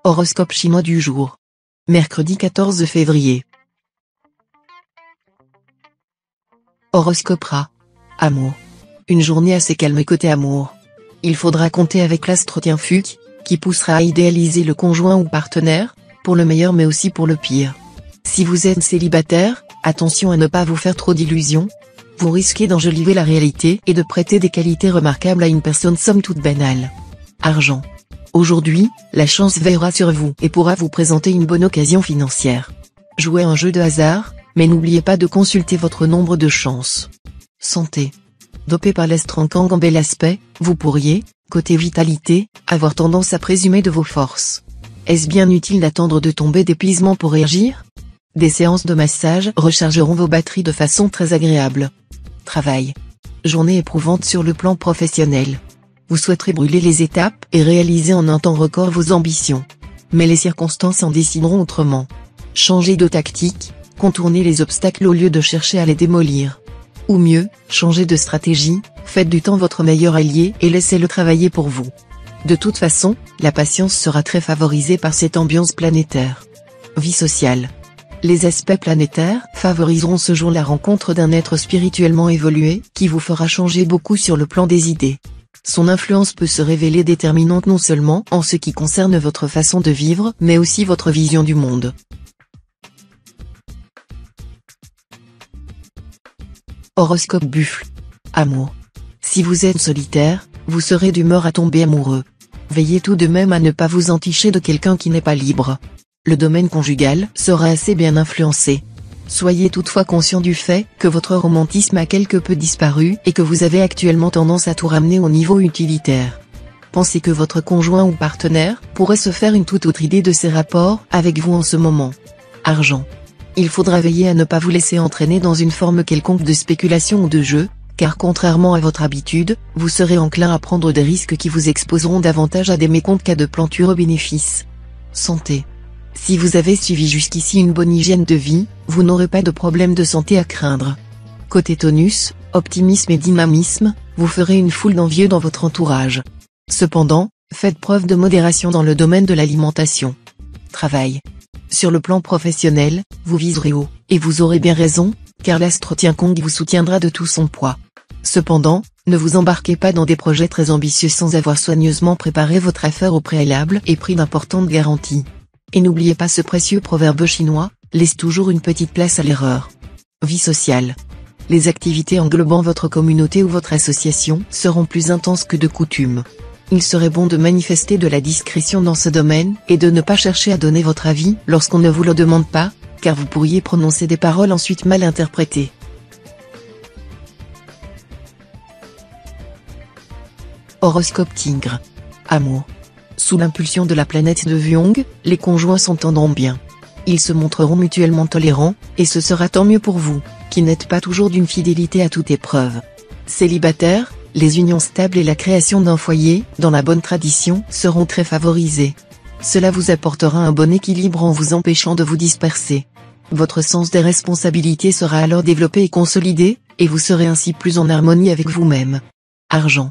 Horoscope chinois du jour. Mercredi 14 février. Horoscope Rat. Amour. Une journée assez calme côté amour. Il faudra compter avec l'astre Tianfuc, qui poussera à idéaliser le conjoint ou partenaire, pour le meilleur mais aussi pour le pire. Si vous êtes célibataire, attention à ne pas vous faire trop d'illusions. Vous risquez d'enjoliver la réalité et de prêter des qualités remarquables à une personne somme toute banale. Argent. Aujourd'hui, la chance veillera sur vous et pourra vous présenter une bonne occasion financière. Jouez un jeu de hasard, mais n'oubliez pas de consulter votre nombre de chances. Santé. Dopé par l'astre en bel aspect, vous pourriez, côté vitalité, avoir tendance à présumer de vos forces. Est-ce bien utile d'attendre de tomber d'épuisement pour réagir? Des séances de massage rechargeront vos batteries de façon très agréable. Travail. Journée éprouvante sur le plan professionnel. Vous souhaiterez brûler les étapes et réaliser en un temps record vos ambitions. Mais les circonstances en décideront autrement. Changez de tactique, contournez les obstacles au lieu de chercher à les démolir. Ou mieux, changez de stratégie, faites du temps votre meilleur allié et laissez-le travailler pour vous. De toute façon, la patience sera très favorisée par cette ambiance planétaire. Vie sociale. Les aspects planétaires favoriseront ce jour la rencontre d'un être spirituellement évolué qui vous fera changer beaucoup sur le plan des idées. Son influence peut se révéler déterminante non seulement en ce qui concerne votre façon de vivre mais aussi votre vision du monde. Horoscope Buffle. Amour. Si vous êtes solitaire, vous serez d'humeur à tomber amoureux. Veillez tout de même à ne pas vous enticher de quelqu'un qui n'est pas libre. Le domaine conjugal sera assez bien influencé. Soyez toutefois conscient du fait que votre romantisme a quelque peu disparu et que vous avez actuellement tendance à tout ramener au niveau utilitaire. Pensez que votre conjoint ou partenaire pourrait se faire une toute autre idée de ses rapports avec vous en ce moment. Argent. Il faudra veiller à ne pas vous laisser entraîner dans une forme quelconque de spéculation ou de jeu, car contrairement à votre habitude, vous serez enclin à prendre des risques qui vous exposeront davantage à des mécomptes qu'à de plantureux bénéfices. Santé. Si vous avez suivi jusqu'ici une bonne hygiène de vie, vous n'aurez pas de problème de santé à craindre. Côté tonus, optimisme et dynamisme, vous ferez une foule d'envieux dans votre entourage. Cependant, faites preuve de modération dans le domaine de l'alimentation. Travail. Sur le plan professionnel, vous viserez haut, et vous aurez bien raison, car l'astre Tiankong vous soutiendra de tout son poids. Cependant, ne vous embarquez pas dans des projets très ambitieux sans avoir soigneusement préparé votre affaire au préalable et pris d'importantes garanties. Et n'oubliez pas ce précieux proverbe chinois, laisse toujours une petite place à l'erreur. Vie sociale. Les activités englobant votre communauté ou votre association seront plus intenses que de coutume. Il serait bon de manifester de la discrétion dans ce domaine et de ne pas chercher à donner votre avis lorsqu'on ne vous le demande pas, car vous pourriez prononcer des paroles ensuite mal interprétées. Horoscope Tigre. Amour. Sous l'impulsion de la planète de Vyong, les conjoints s'entendront bien. Ils se montreront mutuellement tolérants, et ce sera tant mieux pour vous, qui n'êtes pas toujours d'une fidélité à toute épreuve. Célibataire, les unions stables et la création d'un foyer, dans la bonne tradition, seront très favorisées. Cela vous apportera un bon équilibre en vous empêchant de vous disperser. Votre sens des responsabilités sera alors développé et consolidé, et vous serez ainsi plus en harmonie avec vous-même. Argent.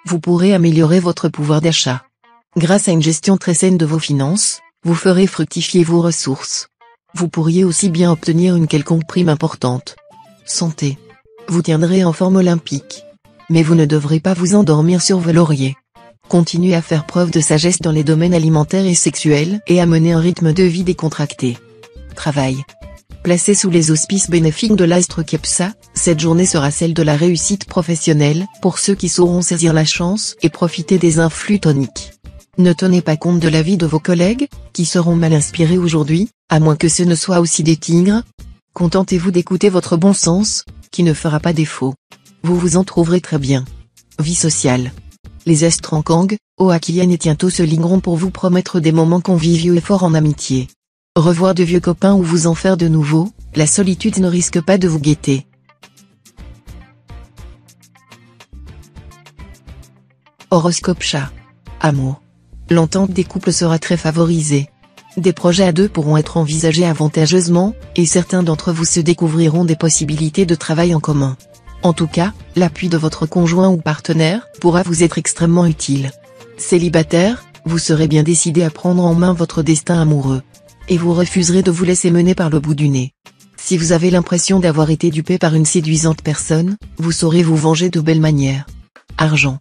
Vous pourrez améliorer votre pouvoir d'achat. Grâce à une gestion très saine de vos finances, vous ferez fructifier vos ressources. Vous pourriez aussi bien obtenir une quelconque prime importante. Santé. Vous tiendrez en forme olympique. Mais vous ne devrez pas vous endormir sur vos lauriers. Continuez à faire preuve de sagesse dans les domaines alimentaires et sexuels et à mener un rythme de vie décontracté. Travail. Placé sous les auspices bénéfiques de l'astre Kepsa, cette journée sera celle de la réussite professionnelle pour ceux qui sauront saisir la chance et profiter des influx toniques. Ne tenez pas compte de l'avis de vos collègues, qui seront mal inspirés aujourd'hui, à moins que ce ne soit aussi des tigres. Contentez-vous d'écouter votre bon sens, qui ne fera pas défaut. Vous vous en trouverez très bien. Vie sociale. Les astres en Kang, Oakien et Tianto se ligueront pour vous promettre des moments conviviaux et forts en amitié. Revoir de vieux copains ou vous en faire de nouveaux, la solitude ne risque pas de vous guetter. Horoscope Chat. Amour. L'entente des couples sera très favorisée. Des projets à deux pourront être envisagés avantageusement, et certains d'entre vous se découvriront des possibilités de travail en commun. En tout cas, l'appui de votre conjoint ou partenaire pourra vous être extrêmement utile. Célibataire, vous serez bien décidé à prendre en main votre destin amoureux. Et vous refuserez de vous laisser mener par le bout du nez. Si vous avez l'impression d'avoir été dupé par une séduisante personne, vous saurez vous venger de belle manière. Argent.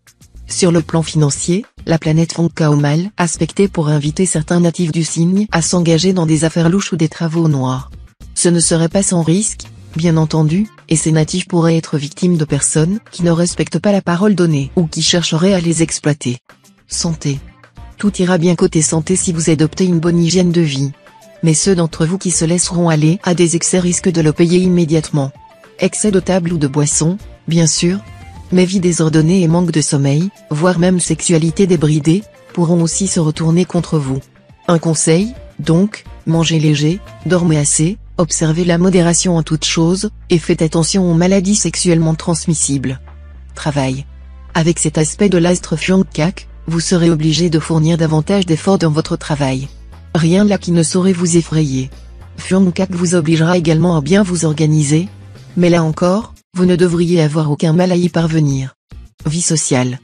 Sur le plan financier, la planète Fonka au mal aspectée pour inviter certains natifs du signe à s'engager dans des affaires louches ou des travaux noirs. Ce ne serait pas sans risque, bien entendu, et ces natifs pourraient être victimes de personnes qui ne respectent pas la parole donnée ou qui chercheraient à les exploiter. Santé. Tout ira bien côté santé si vous adoptez une bonne hygiène de vie. Mais ceux d'entre vous qui se laisseront aller à des excès risquent de le payer immédiatement. Excès de table ou de boisson, bien sûr, mais vie désordonnée et manque de sommeil, voire même sexualité débridée, pourront aussi se retourner contre vous. Un conseil, donc, mangez léger, dormez assez, observez la modération en toutes choses, et faites attention aux maladies sexuellement transmissibles. Travail. Avec cet aspect de l'astre Fyongkak, vous serez obligé de fournir davantage d'efforts dans votre travail. Rien là qui ne saurait vous effrayer. Fyongkak vous obligera également à bien vous organiser, mais là encore, vous ne devriez avoir aucun mal à y parvenir. Vie sociale.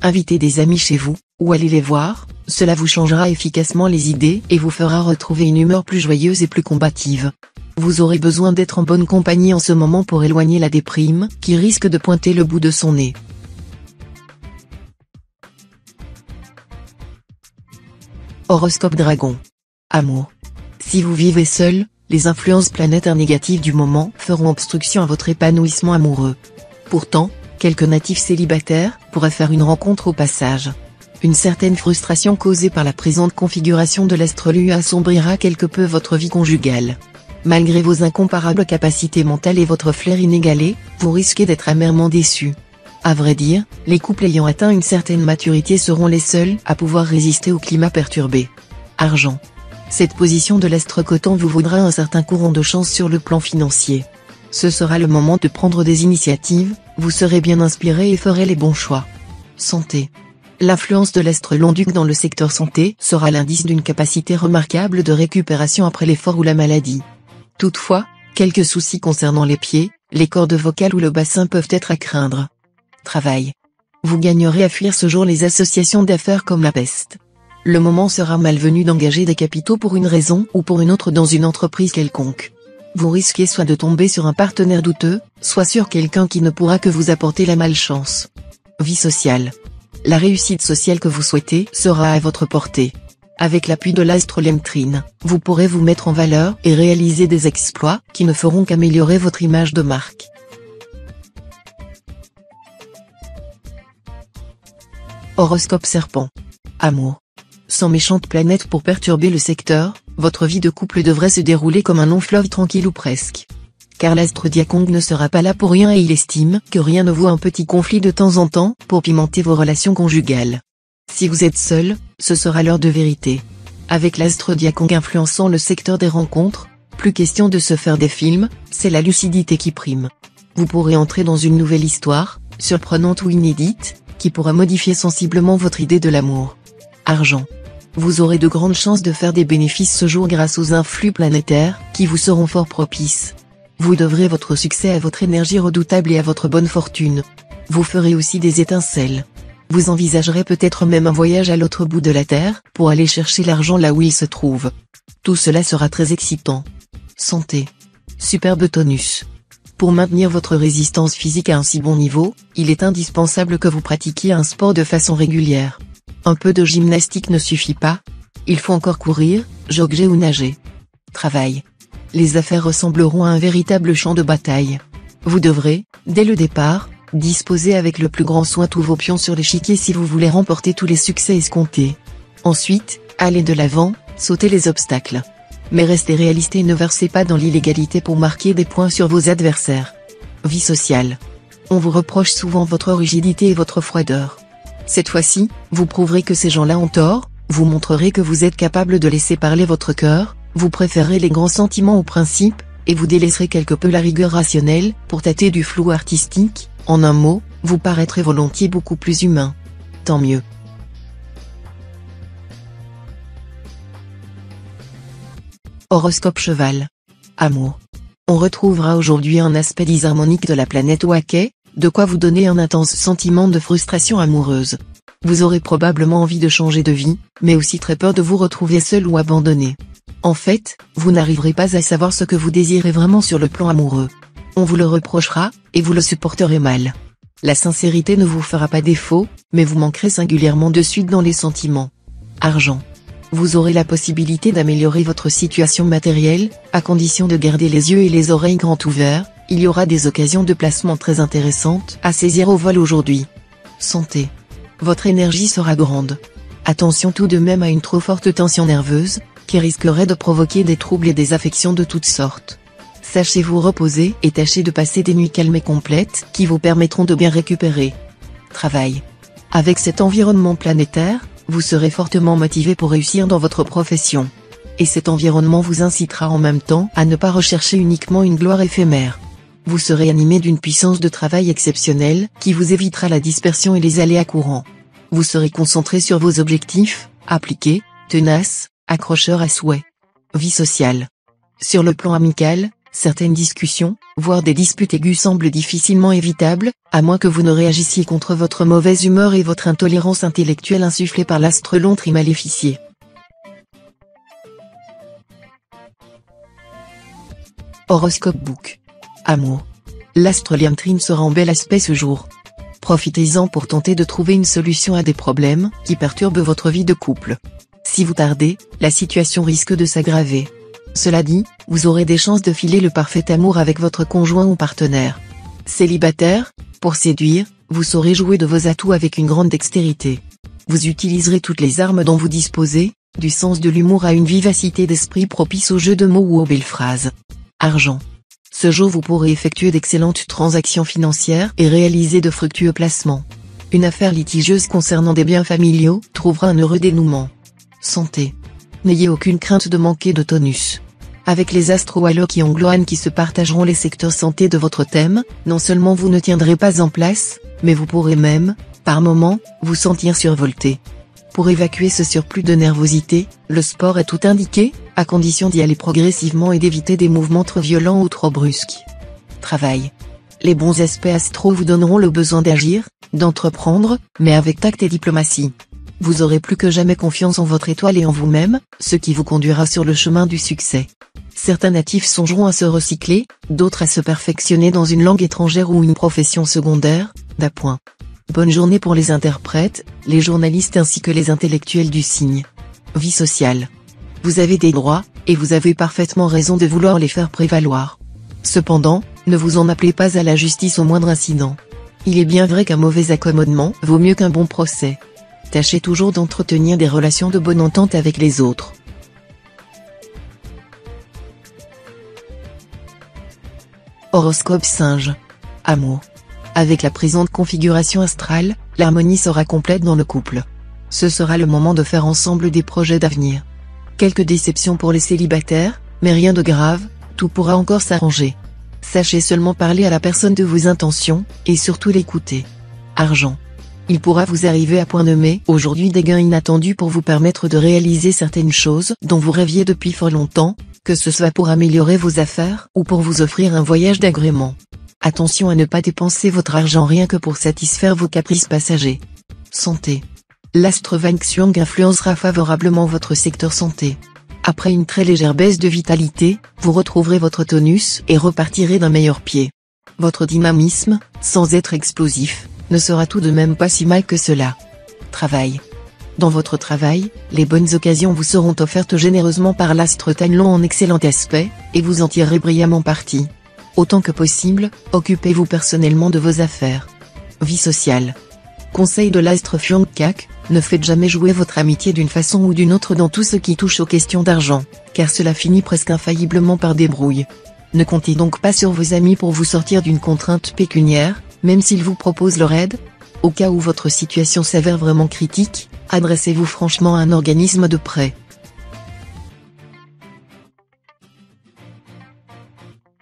Invitez des amis chez vous, ou allez les voir, cela vous changera efficacement les idées et vous fera retrouver une humeur plus joyeuse et plus combative. Vous aurez besoin d'être en bonne compagnie en ce moment pour éloigner la déprime, qui risque de pointer le bout de son nez. Horoscope Dragon. Amour. Si vous vivez seul, les influences planétaires négatives du moment feront obstruction à votre épanouissement amoureux. Pourtant, quelques natifs célibataires pourraient faire une rencontre au passage. Une certaine frustration causée par la présente configuration de l'astre Lu assombrira quelque peu votre vie conjugale. Malgré vos incomparables capacités mentales et votre flair inégalé, vous risquez d'être amèrement déçus. À vrai dire, les couples ayant atteint une certaine maturité seront les seuls à pouvoir résister au climat perturbé. Argent. Cette position de l'astre Coton vous vaudra un certain courant de chance sur le plan financier. Ce sera le moment de prendre des initiatives, vous serez bien inspiré et ferez les bons choix. Santé. L'influence de l'astre Long-Duc dans le secteur santé sera l'indice d'une capacité remarquable de récupération après l'effort ou la maladie. Toutefois, quelques soucis concernant les pieds, les cordes vocales ou le bassin peuvent être à craindre. Travail. Vous gagnerez à fuir ce jour les associations d'affaires comme la peste. Le moment sera malvenu d'engager des capitaux pour une raison ou pour une autre dans une entreprise quelconque. Vous risquez soit de tomber sur un partenaire douteux, soit sur quelqu'un qui ne pourra que vous apporter la malchance. Vie sociale. La réussite sociale que vous souhaitez sera à votre portée. Avec l'appui de l'astre Lemtrine, vous pourrez vous mettre en valeur et réaliser des exploits qui ne feront qu'améliorer votre image de marque. Horoscope Serpent. Amour. Sans méchante planète pour perturber le secteur, votre vie de couple devrait se dérouler comme un long fleuve tranquille ou presque. Car l'astre Diakong ne sera pas là pour rien et il estime que rien ne vaut un petit conflit de temps en temps pour pimenter vos relations conjugales. Si vous êtes seul, ce sera l'heure de vérité. Avec l'astre Diakong influençant le secteur des rencontres, plus question de se faire des films, c'est la lucidité qui prime. Vous pourrez entrer dans une nouvelle histoire, surprenante ou inédite, qui pourra modifier sensiblement votre idée de l'amour. Argent. Vous aurez de grandes chances de faire des bénéfices ce jour grâce aux influx planétaires, qui vous seront fort propices. Vous devrez votre succès à votre énergie redoutable et à votre bonne fortune. Vous ferez aussi des étincelles. Vous envisagerez peut-être même un voyage à l'autre bout de la Terre, pour aller chercher l'argent là où il se trouve. Tout cela sera très excitant. Santé. Superbe tonus. Pour maintenir votre résistance physique à un si bon niveau, il est indispensable que vous pratiquiez un sport de façon régulière. Un peu de gymnastique ne suffit pas. Il faut encore courir, jogger ou nager. Travail. Les affaires ressembleront à un véritable champ de bataille. Vous devrez, dès le départ, disposer avec le plus grand soin tous vos pions sur l'échiquier si vous voulez remporter tous les succès escomptés. Ensuite, allez de l'avant, sautez les obstacles. Mais restez réaliste et ne versez pas dans l'illégalité pour marquer des points sur vos adversaires. Vie sociale. On vous reproche souvent votre rigidité et votre froideur. Cette fois-ci, vous prouverez que ces gens-là ont tort, vous montrerez que vous êtes capable de laisser parler votre cœur, vous préférez les grands sentiments aux principes, et vous délaisserez quelque peu la rigueur rationnelle, pour tâter du flou artistique. En un mot, vous paraîtrez volontiers beaucoup plus humain. Tant mieux. Horoscope Cheval. Amour. On retrouvera aujourd'hui un aspect disharmonique de la planète Waké, de quoi vous donner un intense sentiment de frustration amoureuse. Vous aurez probablement envie de changer de vie, mais aussi très peur de vous retrouver seul ou abandonné. En fait, vous n'arriverez pas à savoir ce que vous désirez vraiment sur le plan amoureux. On vous le reprochera, et vous le supporterez mal. La sincérité ne vous fera pas défaut, mais vous manquerez singulièrement de suite dans les sentiments. Argent. Vous aurez la possibilité d'améliorer votre situation matérielle, à condition de garder les yeux et les oreilles grands ouverts. Il y aura des occasions de placement très intéressantes à saisir au vol aujourd'hui. Santé. Votre énergie sera grande. Attention tout de même à une trop forte tension nerveuse, qui risquerait de provoquer des troubles et des affections de toutes sortes. Sachez vous reposer et tâchez de passer des nuits calmes et complètes qui vous permettront de bien récupérer. Travail. Avec cet environnement planétaire, vous serez fortement motivé pour réussir dans votre profession. Et cet environnement vous incitera en même temps à ne pas rechercher uniquement une gloire éphémère. Vous serez animé d'une puissance de travail exceptionnelle qui vous évitera la dispersion et les aléas courants. Vous serez concentré sur vos objectifs, appliqué, tenace, accrocheur à souhait. Vie sociale. Sur le plan amical, certaines discussions, voire des disputes aiguës semblent difficilement évitables, à moins que vous ne réagissiez contre votre mauvaise humeur et votre intolérance intellectuelle insufflée par l'astre Lontre et maléficié. Horoscope Book. Amour. L'astre Liam Trine sera en bel aspect ce jour. Profitez-en pour tenter de trouver une solution à des problèmes qui perturbent votre vie de couple. Si vous tardez, la situation risque de s'aggraver. Cela dit, vous aurez des chances de filer le parfait amour avec votre conjoint ou partenaire. Célibataire, pour séduire, vous saurez jouer de vos atouts avec une grande dextérité. Vous utiliserez toutes les armes dont vous disposez, du sens de l'humour à une vivacité d'esprit propice aux jeux de mots ou aux belles phrases. Argent. Ce jour vous pourrez effectuer d'excellentes transactions financières et réaliser de fructueux placements. Une affaire litigieuse concernant des biens familiaux trouvera un heureux dénouement. Santé. N'ayez aucune crainte de manquer de tonus. Avec les astros Alok et Angloane qui se partageront les secteurs santé de votre thème, non seulement vous ne tiendrez pas en place, mais vous pourrez même, par moments, vous sentir survolté. Pour évacuer ce surplus de nervosité, le sport est tout indiqué, à condition d'y aller progressivement et d'éviter des mouvements trop violents ou trop brusques. Travail. Les bons aspects astro vous donneront le besoin d'agir, d'entreprendre, mais avec tact et diplomatie. Vous aurez plus que jamais confiance en votre étoile et en vous-même, ce qui vous conduira sur le chemin du succès. Certains natifs songeront à se recycler, d'autres à se perfectionner dans une langue étrangère ou une profession secondaire, d'appoint. Bonne journée pour les interprètes, les journalistes ainsi que les intellectuels du signe. Vie sociale. Vous avez des droits, et vous avez parfaitement raison de vouloir les faire prévaloir. Cependant, ne vous en appelez pas à la justice au moindre incident. Il est bien vrai qu'un mauvais accommodement vaut mieux qu'un bon procès. Tâchez toujours d'entretenir des relations de bonne entente avec les autres. Horoscope Singe. Amour. Avec la présente configuration astrale, l'harmonie sera complète dans le couple. Ce sera le moment de faire ensemble des projets d'avenir. Quelques déceptions pour les célibataires, mais rien de grave, tout pourra encore s'arranger. Sachez seulement parler à la personne de vos intentions, et surtout l'écouter. Argent. Il pourra vous arriver à point nommé aujourd'hui des gains inattendus pour vous permettre de réaliser certaines choses dont vous rêviez depuis fort longtemps, que ce soit pour améliorer vos affaires ou pour vous offrir un voyage d'agrément. Attention à ne pas dépenser votre argent rien que pour satisfaire vos caprices passagers. Santé. L'astre Wang Xiong influencera favorablement votre secteur santé. Après une très légère baisse de vitalité, vous retrouverez votre tonus et repartirez d'un meilleur pied. Votre dynamisme, sans être explosif, ne sera tout de même pas si mal que cela. Travail. Dans votre travail, les bonnes occasions vous seront offertes généreusement par l'astre Tanlong en excellent aspect, et vous en tirerez brillamment parti. Autant que possible, occupez-vous personnellement de vos affaires. Vie sociale. Conseil de l'astre Fiong Kak, ne faites jamais jouer votre amitié d'une façon ou d'une autre dans tout ce qui touche aux questions d'argent, car cela finit presque infailliblement par des brouilles. Ne comptez donc pas sur vos amis pour vous sortir d'une contrainte pécuniaire, même s'ils vous proposent leur aide. Au cas où votre situation s'avère vraiment critique, adressez-vous franchement à un organisme de prêt.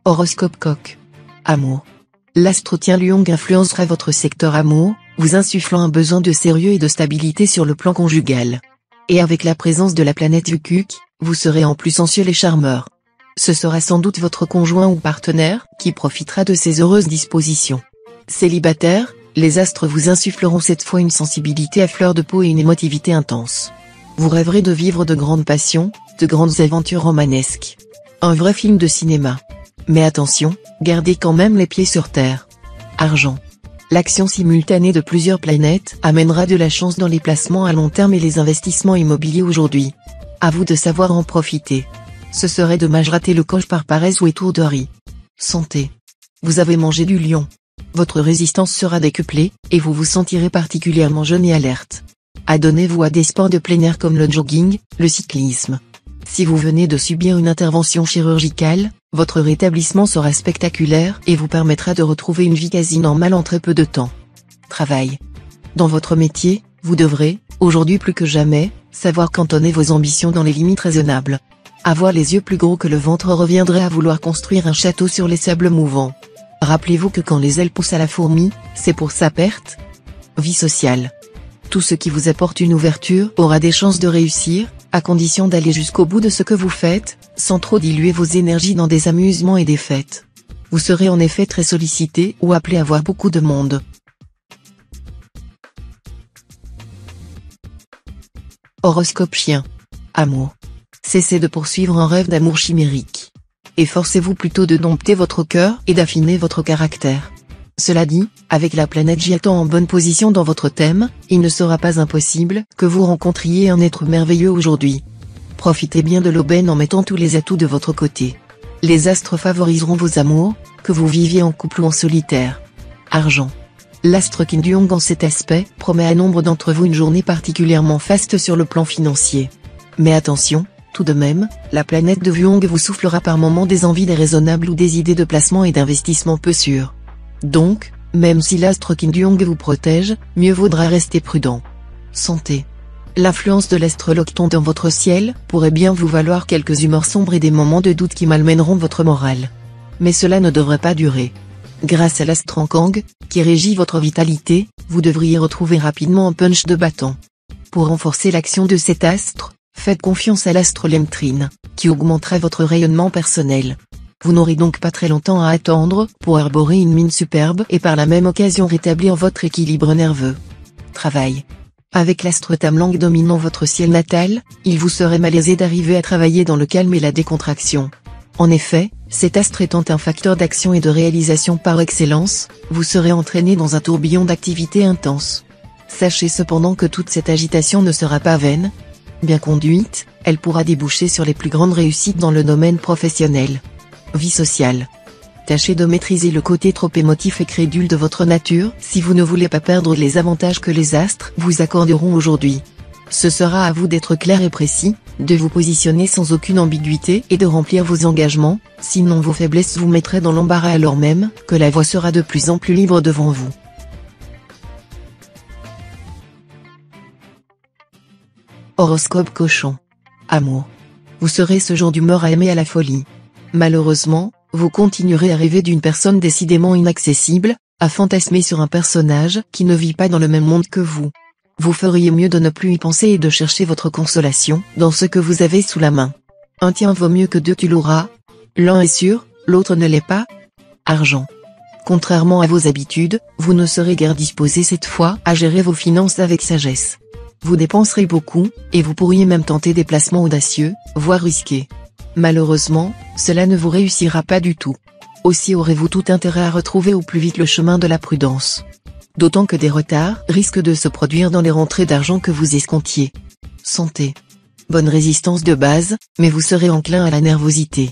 Horoscope Coq. Amour. L'astre Tianluong influencera votre secteur amour, vous insufflant un besoin de sérieux et de stabilité sur le plan conjugal. Et avec la présence de la planète Ukuk, vous serez en plus sensuel et charmeur. Ce sera sans doute votre conjoint ou partenaire qui profitera de ces heureuses dispositions. Célibataire, Les astres vous insuffleront cette fois une sensibilité à fleur de peau et une émotivité intense. Vous rêverez de vivre de grandes passions, de grandes aventures romanesques. Un vrai film de cinéma. Mais attention, gardez quand même les pieds sur terre. Argent. L'action simultanée de plusieurs planètes amènera de la chance dans les placements à long terme et les investissements immobiliers aujourd'hui. À vous de savoir en profiter. Ce serait dommage rater le coche par paresse ou étourderie. Santé. Vous avez mangé du lion. Votre résistance sera décuplée, et vous vous sentirez particulièrement jeune et alerte. Adonnez-vous à des sports de plein air comme le jogging, le cyclisme. Si vous venez de subir une intervention chirurgicale, votre rétablissement sera spectaculaire et vous permettra de retrouver une vie quasi normale en très peu de temps. Travail. Dans votre métier, vous devrez, aujourd'hui plus que jamais, savoir cantonner vos ambitions dans les limites raisonnables. Avoir les yeux plus gros que le ventre reviendrait à vouloir construire un château sur les sables mouvants. Rappelez-vous que quand les ailes poussent à la fourmi, c'est pour sa perte. Vie sociale. Tout ce qui vous apporte une ouverture aura des chances de réussir, à condition d'aller jusqu'au bout de ce que vous faites, sans trop diluer vos énergies dans des amusements et des fêtes. Vous serez en effet très sollicité ou appelé à voir beaucoup de monde. Horoscope chien. Amour. Cessez de poursuivre un rêve d'amour chimérique. Efforcez-vous plutôt de dompter votre cœur et d'affiner votre caractère. Cela dit, avec la planète Giatan en bonne position dans votre thème, il ne sera pas impossible que vous rencontriez un être merveilleux aujourd'hui. Profitez bien de l'aubaine en mettant tous les atouts de votre côté. Les astres favoriseront vos amours, que vous viviez en couple ou en solitaire. Argent. L'astre Kin Duong en cet aspect promet à nombre d'entre vous une journée particulièrement faste sur le plan financier. Mais attention, tout de même, la planète de Vuong vous soufflera par moments des envies déraisonnables ou des idées de placement et d'investissement peu sûres. Donc, même si l'astre Kin Duong vous protège, mieux vaudra rester prudent. Santé. L'influence de l'astre Locton dans votre ciel pourrait bien vous valoir quelques humeurs sombres et des moments de doute qui malmèneront votre morale. Mais cela ne devrait pas durer. Grâce à l'astre Ankang, qui régit votre vitalité, vous devriez retrouver rapidement un punch de bâton. Pour renforcer l'action de cet astre, faites confiance à l'astre Lemtrine, qui augmentera votre rayonnement personnel. Vous n'aurez donc pas très longtemps à attendre pour arborer une mine superbe et par la même occasion rétablir votre équilibre nerveux. Travail. Avec l'astre Tamlang dominant votre ciel natal, il vous serait malaisé d'arriver à travailler dans le calme et la décontraction. En effet, cet astre étant un facteur d'action et de réalisation par excellence, vous serez entraîné dans un tourbillon d'activités intenses. Sachez cependant que toute cette agitation ne sera pas vaine. Bien conduite, elle pourra déboucher sur les plus grandes réussites dans le domaine professionnel. Vie sociale. Tâchez de maîtriser le côté trop émotif et crédule de votre nature si vous ne voulez pas perdre les avantages que les astres vous accorderont aujourd'hui. Ce sera à vous d'être clair et précis, de vous positionner sans aucune ambiguïté et de remplir vos engagements, sinon vos faiblesses vous mettraient dans l'embarras alors même que la voie sera de plus en plus libre devant vous. Horoscope cochon. Amour. Vous serez ce genre d'humeur à aimer à la folie. Malheureusement, vous continuerez à rêver d'une personne décidément inaccessible, à fantasmer sur un personnage qui ne vit pas dans le même monde que vous. Vous feriez mieux de ne plus y penser et de chercher votre consolation dans ce que vous avez sous la main. Un tien vaut mieux que deux tu l'auras. L'un est sûr, l'autre ne l'est pas. Argent. Contrairement à vos habitudes, vous ne serez guère disposé cette fois à gérer vos finances avec sagesse. Vous dépenserez beaucoup, et vous pourriez même tenter des placements audacieux, voire risqués. Malheureusement, cela ne vous réussira pas du tout. Aussi aurez-vous tout intérêt à retrouver au plus vite le chemin de la prudence. D'autant que des retards risquent de se produire dans les rentrées d'argent que vous escomptiez. Santé. Bonne résistance de base, mais vous serez enclin à la nervosité.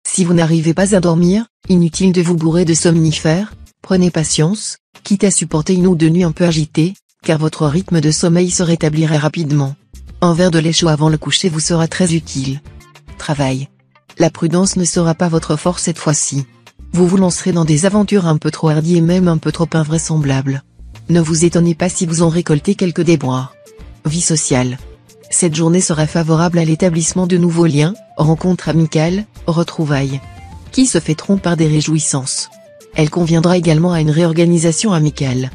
Si vous n'arrivez pas à dormir, inutile de vous bourrer de somnifères, prenez patience, quitte à supporter une ou deux nuits un peu agitées, car votre rythme de sommeil se rétablirait rapidement. Un verre de lait chaud avant le coucher vous sera très utile. Travail. La prudence ne sera pas votre force cette fois-ci. Vous vous lancerez dans des aventures un peu trop hardies et même un peu trop invraisemblables. Ne vous étonnez pas si vous en récoltez quelques déboires. Vie sociale. Cette journée sera favorable à l'établissement de nouveaux liens, rencontres amicales, retrouvailles. Qui se fêteront par des réjouissances. Elle conviendra également à une réorganisation amicale.